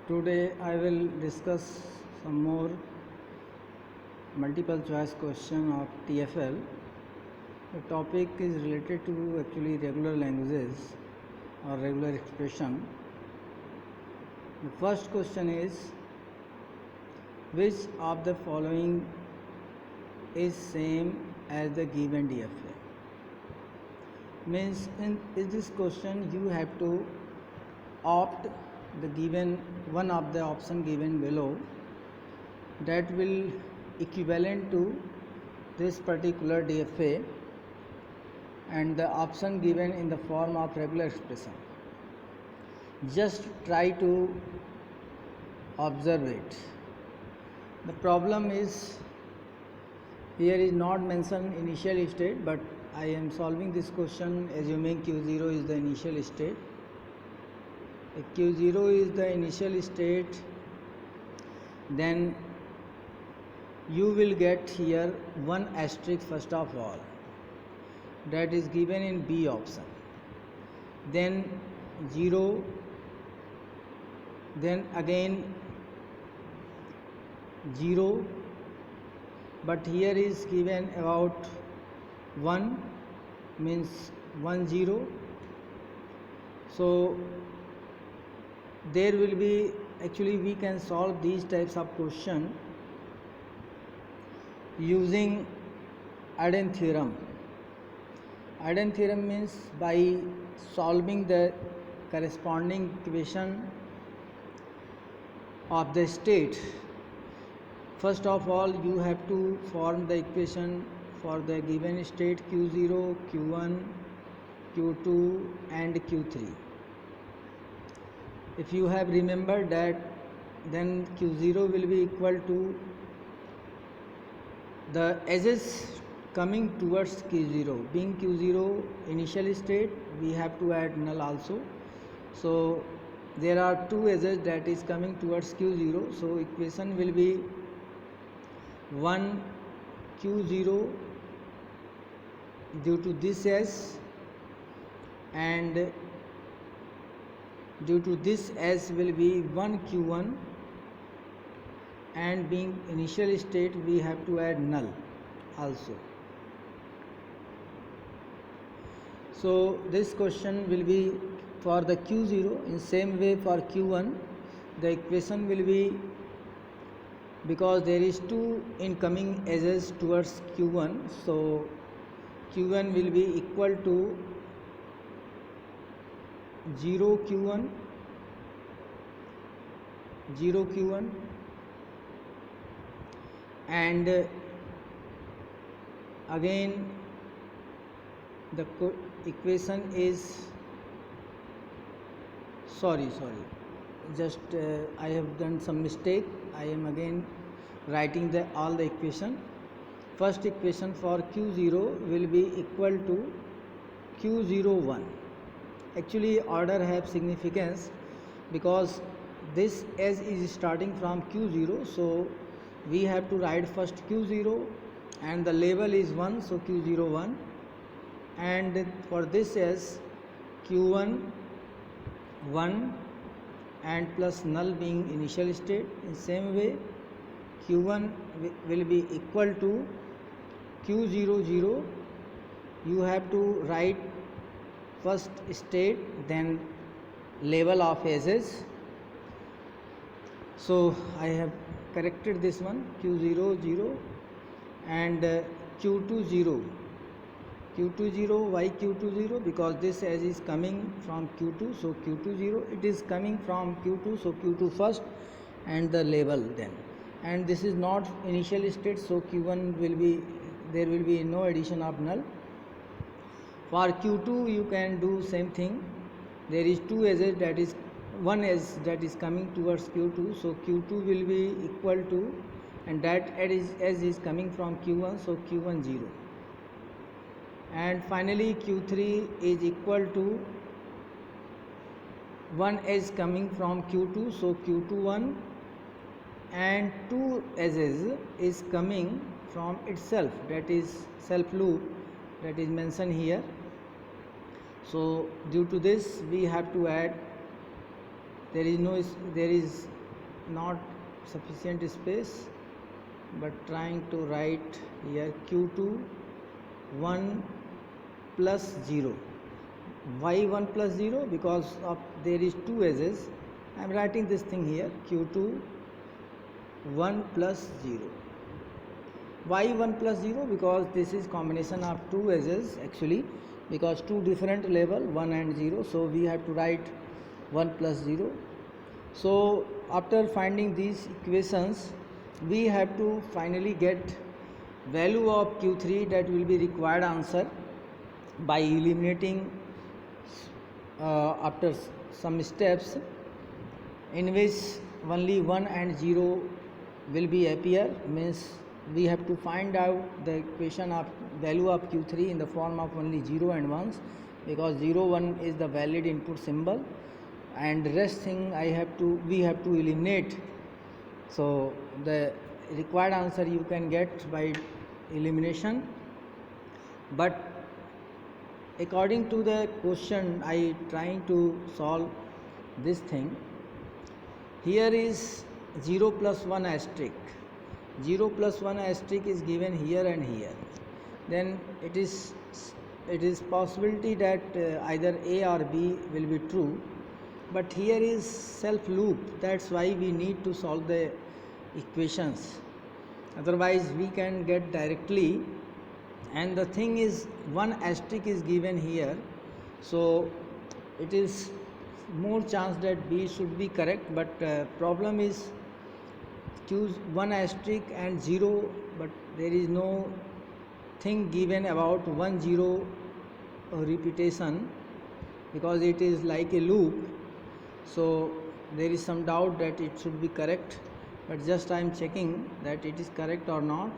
Today I will discuss some more multiple choice question of TFL. The topic is related to actually regular languages or regular expression. The first question is, which of the following is same as the given DFA? Means in this question you have to opt the given one of the option given below that will equivalent to this particular DFA and the option given in the form of regular expression. Just try to observe it. The problem is here is not mentioned initial state, but I am solving this question assuming Q0 is the initial state. If Q0 is the initial state, then you will get here one asterisk first of all, that is given in B option, then 0, then again 0, but here is given about 1 means 1 0. So there will be actually we can solve these types of question using Arden theorem. Arden theorem means by solving the corresponding equation of the state. First of all, you have to form the equation for the given state Q0, Q1, Q2 and Q3. If you have remembered that, then Q0 will be equal to the edges coming towards Q0. Being Q0 initial state, we have to add null also. So there are two edges that is coming towards Q0. So equation will be 1 Q0 due to this S, and due to this S will be 1 Q1, and being initial state we have to add null also. So this question will be for the Q0. In same way for Q1 the equation will be, because there is two incoming edges towards Q1, so Q1 will be equal to 0 Q1, 0 Q1, and again the equation is sorry just I have done some mistake. I am again writing all the equation. First equation for Q0 will be equal to Q01. Actually order have significance because this S is starting from Q0, so we have to write first Q0 and the label is 1, so Q01, and for this S Q1 1 and plus null being initial state. In same way Q1 will be equal to Q00. You have to write first state then label of edges. So I have corrected this one, Q0 0 and Q2 0. Q2 0, why Q2 0? Because this edge is coming from Q2, so Q2 0, it is coming from Q2, so Q2 first and the label then. And this is not initial state, so Q1 will be, there will be no addition of null. For Q2 you can do same thing. There is two edges, that is one edge that is coming towards Q2, so Q2 will be equal to, and that edge is coming from Q1, so Q1 0. And finally Q3 is equal to one edge coming from Q2, so Q2 1, and two edges is coming from itself, that is self loop that is mentioned here. So due to this we have to add, there is not sufficient space, but trying to write here q2 1 plus 0. Why 1 plus 0? Because of there is two edges. I am writing this thing here q2 1 plus 0. Why 1 plus 0? Because this is combination of two edges actually, because two different level 1 and 0, so we have to write 1 plus 0. So after finding these equations, we have to finally get value of q3, that will be required answer by eliminating after some steps in which only 1 and 0 will be appear. Means we have to find out the equation of value of q3 in the form of only 0 and 1s, because 0 1 is the valid input symbol, and rest thing we have to eliminate. So the required answer you can get by elimination. But according to the question I trying to solve this thing, here is 0 plus 1 asterisk. 0 plus 1 asterisk is given here and here. Then it is possibility that either A or B will be true, but here is self loop, that's why we need to solve the equations, otherwise we can get directly. And the thing is, 1 asterisk is given here, so it is more chance that B should be correct, but problem is choose 1 asterisk and 0, but there is no thing given about 1 0 repetition, because it is like a loop. So there is some doubt that it should be correct, but just I am checking that it is correct or not.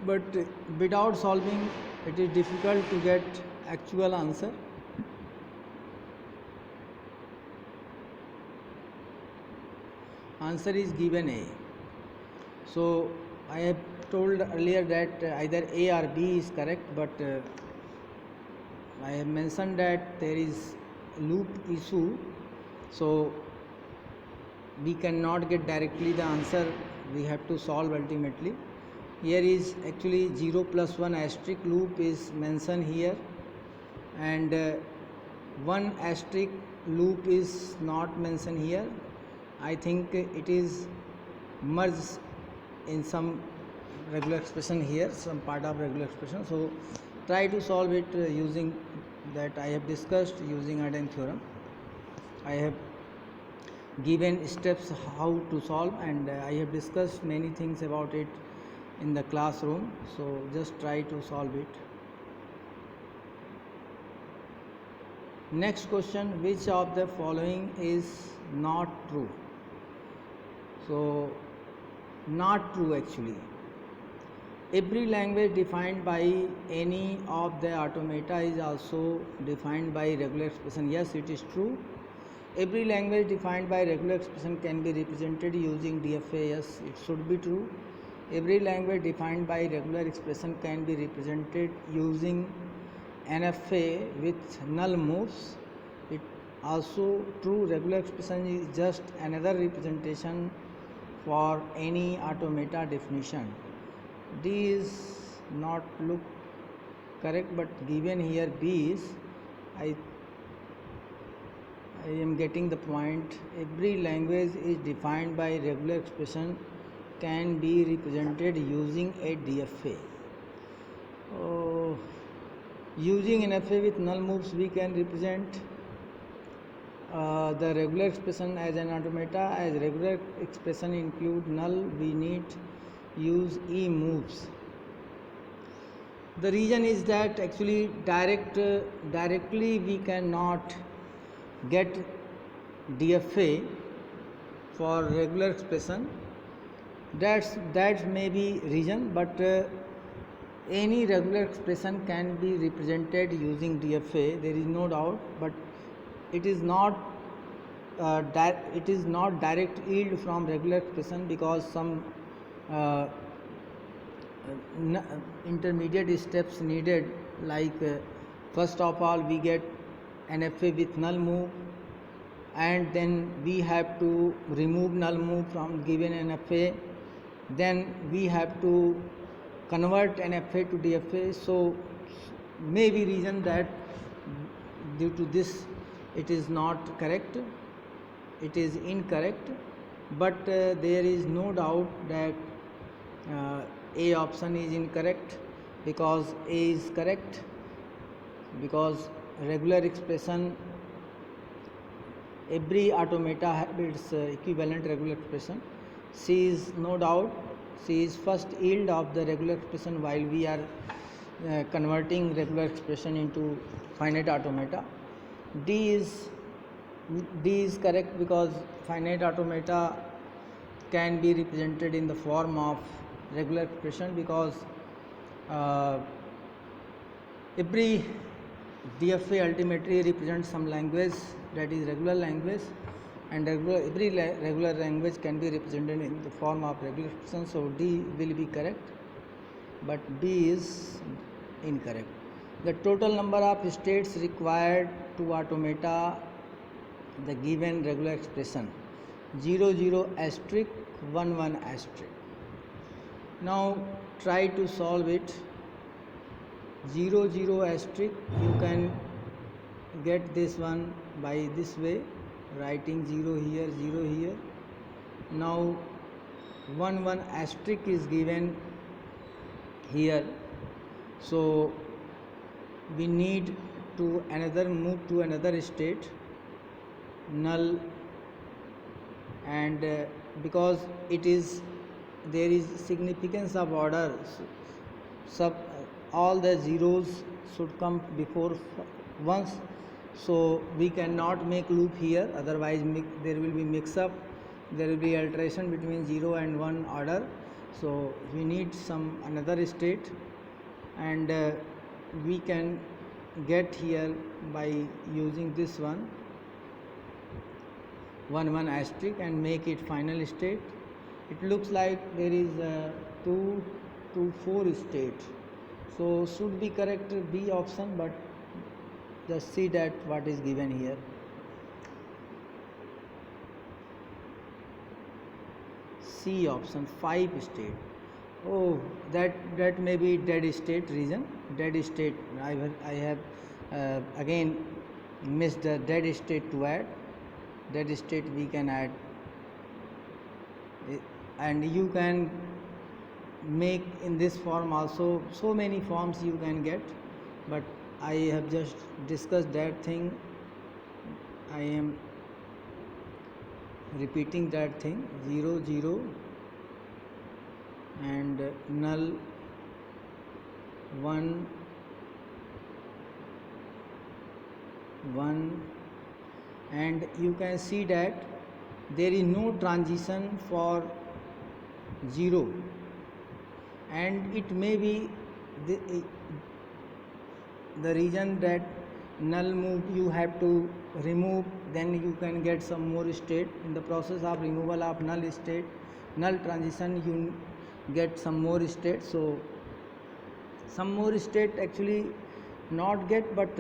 But without solving it is difficult to get actual answer. Answer is given A. So I have told earlier that either A or B is correct, but I have mentioned that there is loop issue, so we cannot get directly the answer, we have to solve ultimately. Here is actually 0 plus 1 asterisk loop is mentioned here, and 1 asterisk loop is not mentioned here. I think it is merged in some regular expression here, some part of regular expression. So try to solve it using that I have discussed using Arden theorem. I have given steps how to solve, and I have discussed many things about it in the classroom, so just try to solve it. Next question, which of the following is not true? So not true actually. Every language defined by any of the automata is also defined by regular expression. Yes, it is true. Every language defined by regular expression can be represented using DFA. Yes, it should be true. Every language defined by regular expression can be represented using NFA with null moves. It also true. Regular expression is just another representation for any automata definition. D is not look correct, but given here B is, I am getting the point. Every language is defined by regular expression can be represented using a DFA. Using NFA with null moves, we can represent the regular expression as an automata. As regular expression include null, we need use E moves. The reason is that actually directly we cannot get DFA for regular expression. That may be reason, but any regular expression can be represented using DFA. There is no doubt, but it is not direct yield from regular expression, because some intermediate steps needed, like first of all we get NFA with null move, and then we have to remove null move from given NFA, then we have to convert NFA to DFA. So may be reason that due to this it is not correct, it is incorrect, but there is no doubt that A option is incorrect, because A is correct, because regular expression, every automata have its equivalent regular expression. C is no doubt, C is first yield of the regular expression while we are converting regular expression into finite automata. D is correct, because finite automata can be represented in the form of regular expression, because every DFA ultimately represents some language, that is regular language, and every regular language can be represented in the form of regular expression. So D will be correct, but B is incorrect. The total number of states required to automata the given regular expression: 0 0 asterisk 1 1 asterisk. Now try to solve it. 0 0 asterisk, you can get this one by this way, writing 0 here, 0 here. Now 1 1 asterisk is given here, so we need to move to another state, null, and because there is significance of order, all the zeros should come before ones, so we cannot make loop here, otherwise there will be mix up, there will be alteration between 0 and 1 order. So we need another state, and we can get here by using this one 1 1 asterisk and make it final state. It looks like there is 2 to 4 state, so should be correct B option, but just see that what is given here. C option, 5 state. Oh, that may be dead state reason. Dead state, I have again missed the dead state to add. Dead state we can add, and you can make in this form also. So many forms you can get, but I have just discussed that thing. I am repeating that thing: 0 0 and null 1 1, and you can see that there is no transition for 0, and it may be the reason that null move you have to remove, then you can get some more state. In the process of removal of null transition, you get some more state. So some more state actually not get, but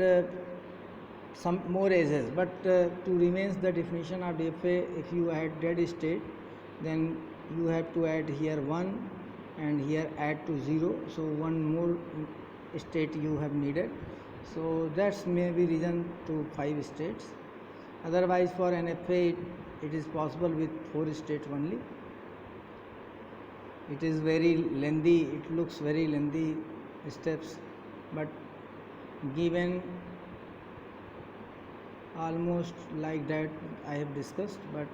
some more edges, but to remains the definition of DFA, if you add dead state, then you have to add here 1 and here add to 0, so one more state you have needed. So that's maybe reason to 5 states. Otherwise for NFA it is possible with 4 states only. It is very lengthy, it looks very lengthy steps, but given almost like that I have discussed. But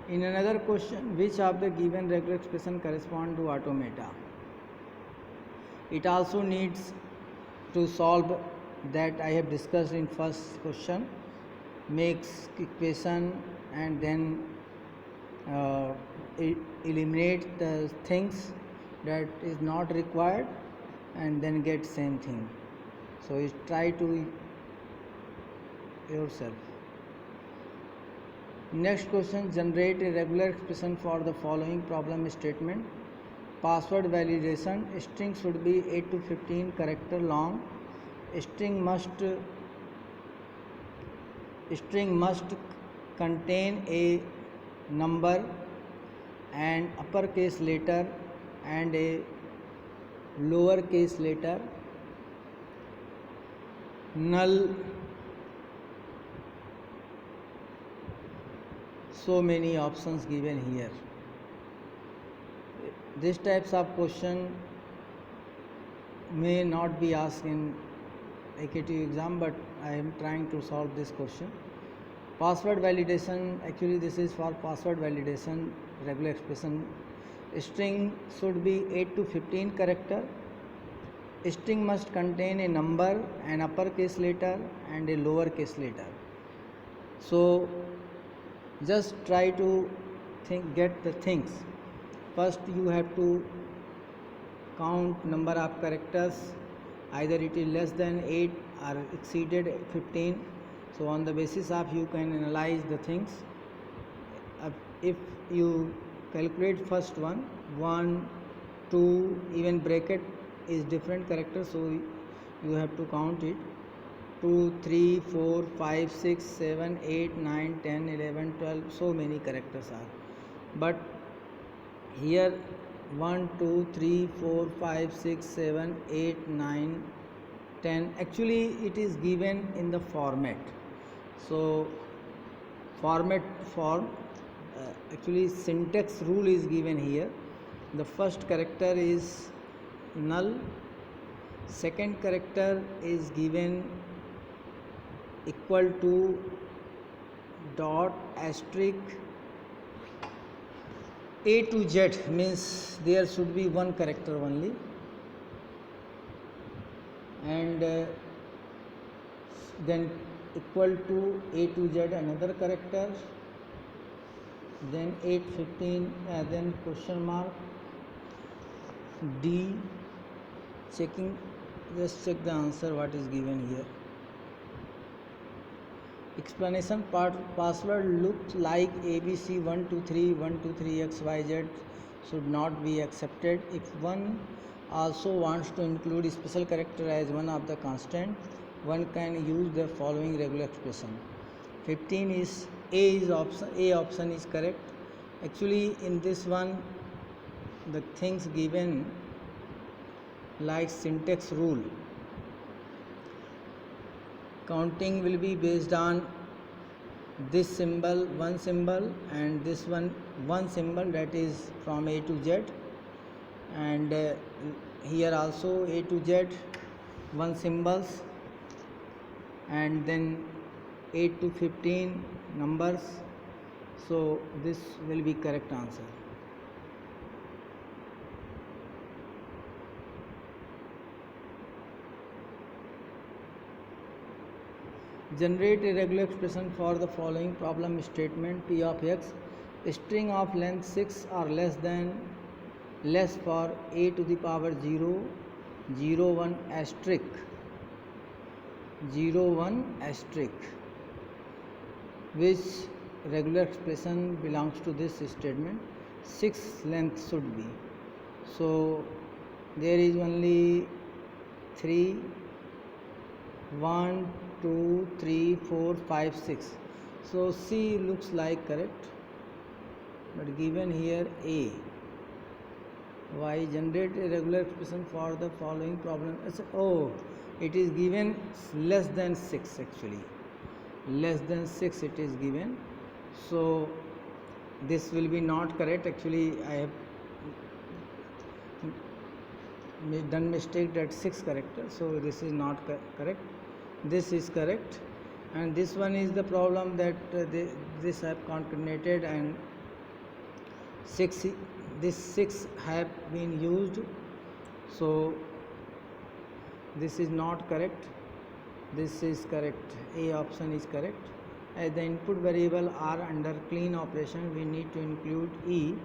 in another question, which of the given regular expression correspond to automata? It also needs to solve that I have discussed in first question, makes equation and then eliminate the things that is not required and then get same thing. So you try to yourself. Next question, generate a regular expression for the following problem statement. Password validation, string should be 8 to 15 character long. String must string must contain a number and uppercase letter and a lowercase letter. Null, so many options given here. These types of question may not be asked in AKT exam, but I am trying to solve this question. Password validation, actually this is for password validation, regular expression. String should be 8 to 15 character. String must contain a number, an uppercase letter and a lowercase letter. So just try to get the things. First you have to count number of characters, either it is less than 8 or exceeded 15. So on the basis of you can analyze the things. If you calculate first one, 1, 2, even bracket is different characters, so you have to count it. 2, 3, 4, 5, 6, 7, 8, 9, 10, 11, 12, so many characters are. But here 1, 2, 3, 4, 5, 6, 7, 8, 9, 10. Actually it is given in the format. So format form, actually syntax rule is given here. The first character is null, second character is given equal to dot asterisk. A to Z means there should be one character only, and then equal to A to Z another character, then 8, 15, then question mark, D, checking, just check the answer what is given here. Explanation part, password looks like ABC 123 123 XYZ should not be accepted. If one also wants to include a special character as one of the constant, one can use the following regular expression. 15 is A option is correct. Actually in this one the things given like syntax rule, counting will be based on this symbol, one symbol, and this one symbol, that is from A to Z, and here also A to Z one symbols, and then 8 to 15 numbers. So this will be correct answer. Generate a regular expression for the following problem statement. P of x, string of length 6 or less for a to the power 0, 0, 1 asterisk, 0, 1 asterisk. Which regular expression belongs to this statement? 6 length should be. So there is only 3, 1, 2, 3, 4, 5, 6. So C looks like correct, but given here A. Why? Generate a regular expression for the following problem. Oh, it is given less than 6 actually. Less than 6 it is given. So this will be not correct. Actually I have done mistake that 6 character. So this is not correct. This is correct, and this one is the problem that this have concatenated and 6, this 6 have been used. So this is not correct, this is correct. A option is correct. As the input variable are under clean operation, we need to include E.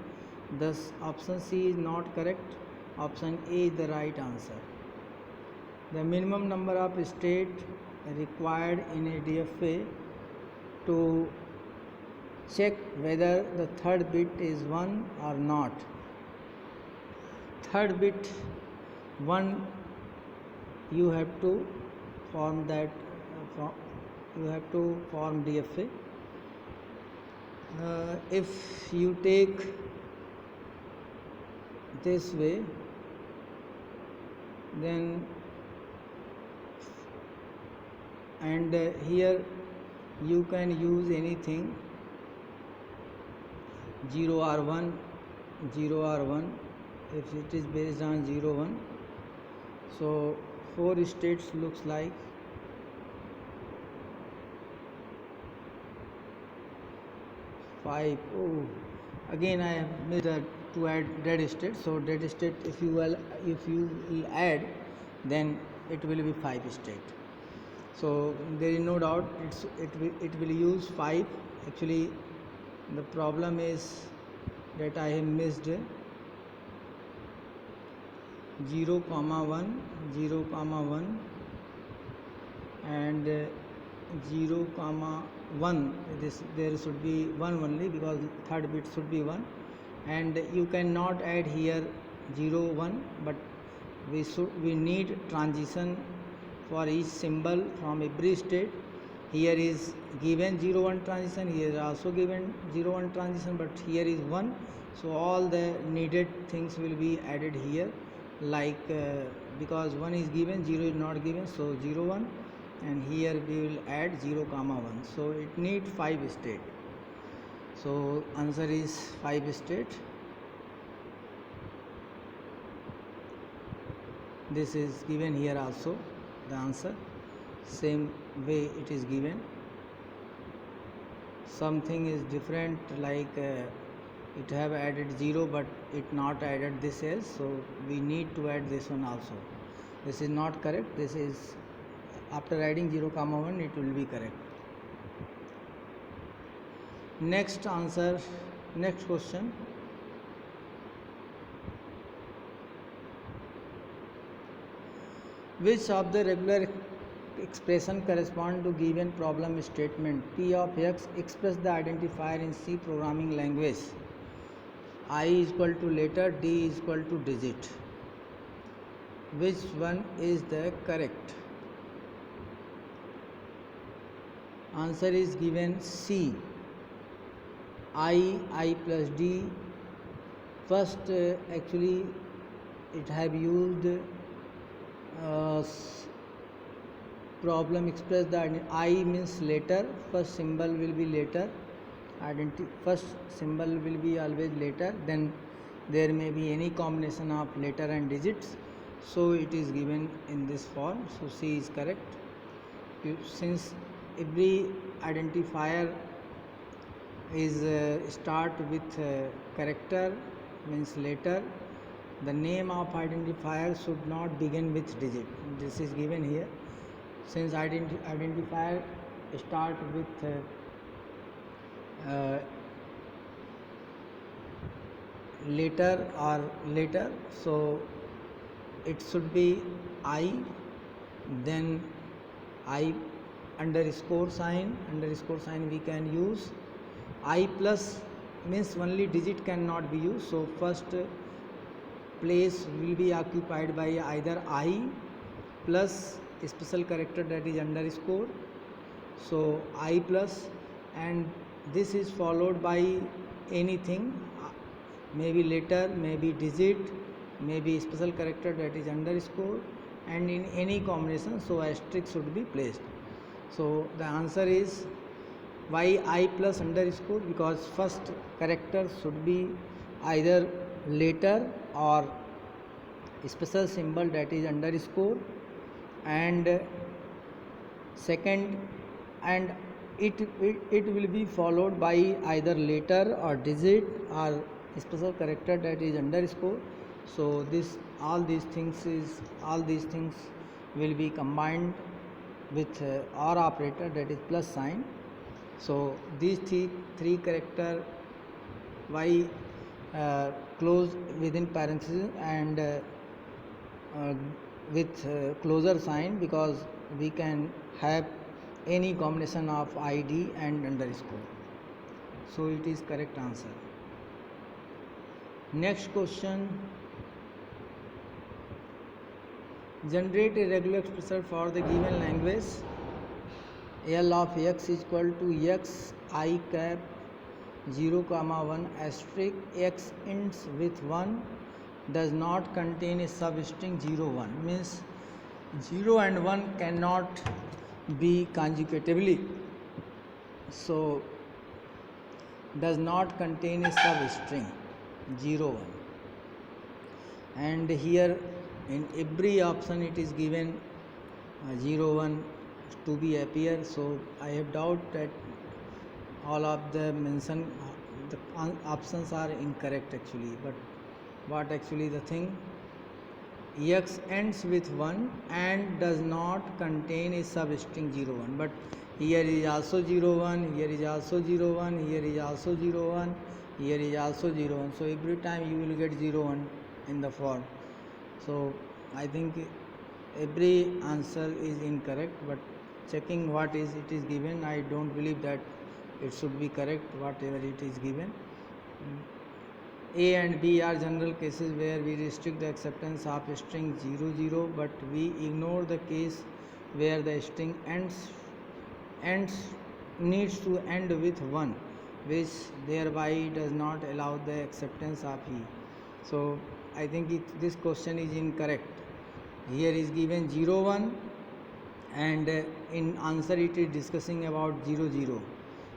Thus option C is not correct, option A is the right answer. The minimum number of states required in a DFA to check whether the third bit is 1 or not. Third bit 1, you have to form that you have to form DFA. If you take this way, then and here you can use anything 0R1 0R1 if it is based on 0 1. So 4 states looks like 5. Oh, again I have missed to add dead state. So dead state, if you will add, then it will be 5 state. So there is no doubt it will use 5. Actually the problem is that I have missed 0, 1, 0, 1 and 0, 1. There should be 1 only, because third bit should be 1, and you cannot add here 0, 1, but we need transition for each symbol from every state. Here is given 0, 1 transition, here is also given 0, 1 transition, but here is 1. So all the needed things will be added here, like because 1 is given, 0 is not given, so 0, 1, and here we will add 0, 1. So it needs 5 state. So answer is 5 state. This is given here also, the answer same way it is given. Something is different, like it have added 0 but it not added this else, so we need to add this one also. This is not correct. This is after adding 0, 1 it will be correct. Next answer, next question. Which of the regular expression correspond to given problem statement? P of x express the identifier in C programming language. I is equal to letter, D is equal to digit. Which one is the correct? Answer is given C. I plus D. First actually it have used problem express the I means letter. First symbol will be letter. First symbol will be always letter. Then there may be any combination of letter and digits. So it is given in this form. So C is correct. Since every identifier is start with character, means letter, the name of identifier should not begin with digit. This is given here. Since identifier start with letter or letter, so it should be I, then I underscore sign we can use. I plus means only digit cannot be used, so first place will be occupied by either I plus a special character, that is underscore. So I plus, and this is followed by anything, maybe letter, maybe digit, maybe special character, that is underscore, and in any combination, so asterisk should be placed. So the answer is why I plus underscore, because first character should be either letter or special symbol, that is underscore, and second, and it will be followed by either letter or digit or special character, that is underscore. So all these things will be combined with OR operator, that is plus sign. So these three character y close within parenthesis and with closer sign, because we can have any combination of ID and underscore. So it is correct answer. Next question. Generate a regular expression for the given language. L of x is equal to x I cap 0 comma 1 asterisk x ends with 1 does not contain a substring 0 1, means 0 and 1 cannot be conjugatively, so does not contain a substring 0 1. And here in every option it is given 0 1 to be appear, so I have doubt that all of the mentioned the options are incorrect actually. But what actually the thing, x ends with 1 and does not contain a substring 0 1, but here is also 0 1, here is also 0 1, here is also 0 1, here is also 0 1, so every time you will get 0 1 in the form. So I think every answer is incorrect, but checking what is it is given, I don't believe that it should be correct whatever it is given. A and B are general cases where we restrict the acceptance of string 0 0, but we ignore the case where the string ends needs to end with 1, which thereby does not allow the acceptance of E. So I think this question is incorrect. Here is given 0 1 and in answer it is discussing about 0 0,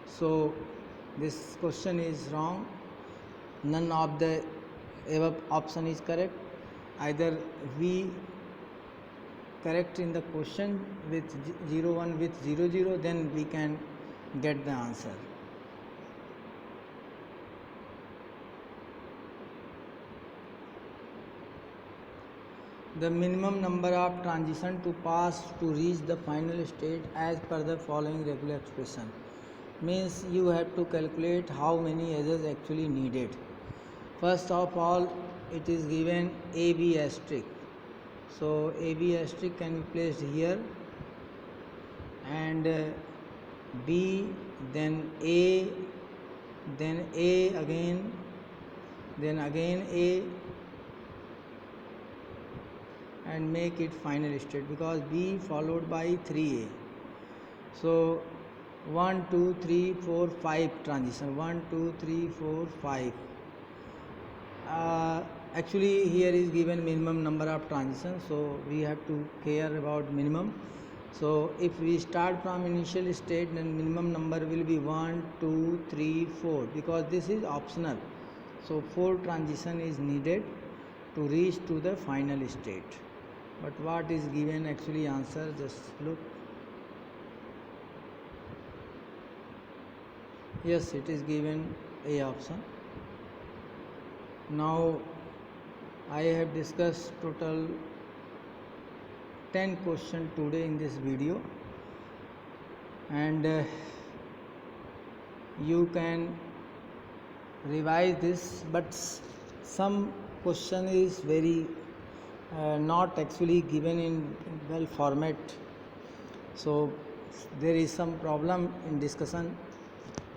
so this question is wrong. None of the above option is correct. Either we correct in the question with 0 1 with 0 0, then we can get the answer. The minimum number of transition to pass to reach the final state as per the following regular expression, means you have to calculate how many edges actually needed. First of all, it is given AB asterisk, so AB asterisk can be placed here, and B, then A, then A again, then again A, and make it final state, because B followed by 3A. So 1 2 3 4 5 transition, 1 2 3 4 5. Actually here is given minimum number of transitions, so we have to care about minimum. So if we start from initial state, then minimum number will be 1 2 3 4, because this is optional, so 4 transition is needed to reach to the final state. But what is given actually answer, just look. Yes, it is given A option. Now I have discussed total 10 questions today in this video, and you can revise this, but some question is very not actually given in well format, so there is some problem in discussion.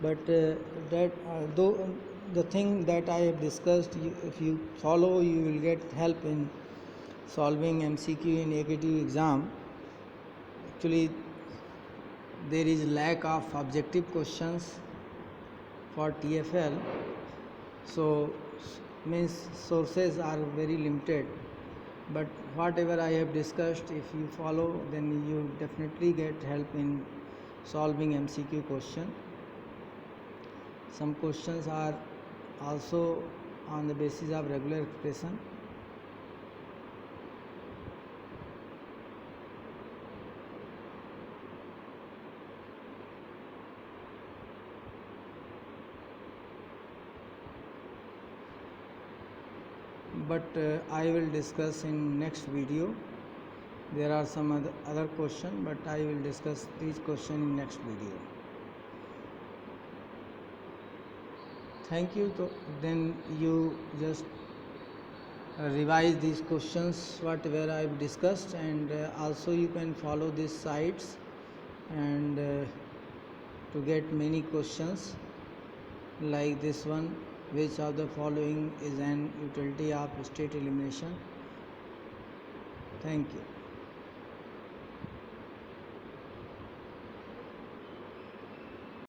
But though the thing that I have discussed, if you follow, you will get help in solving MCQ in AKTU exam. Actually there is lack of objective questions for TFL, so means sources are very limited. But whatever I have discussed, if you follow, then you definitely get help in solving MCQ question. Some questions are also on the basis of regular expression. But I will discuss in next video. There are some other questions, but I will discuss these questions in next video. Thank you. Then you just revise these questions whatever I have discussed, and also you can follow these sites and to get many questions like this one. Which of the following is an utility of state elimination? Thank you.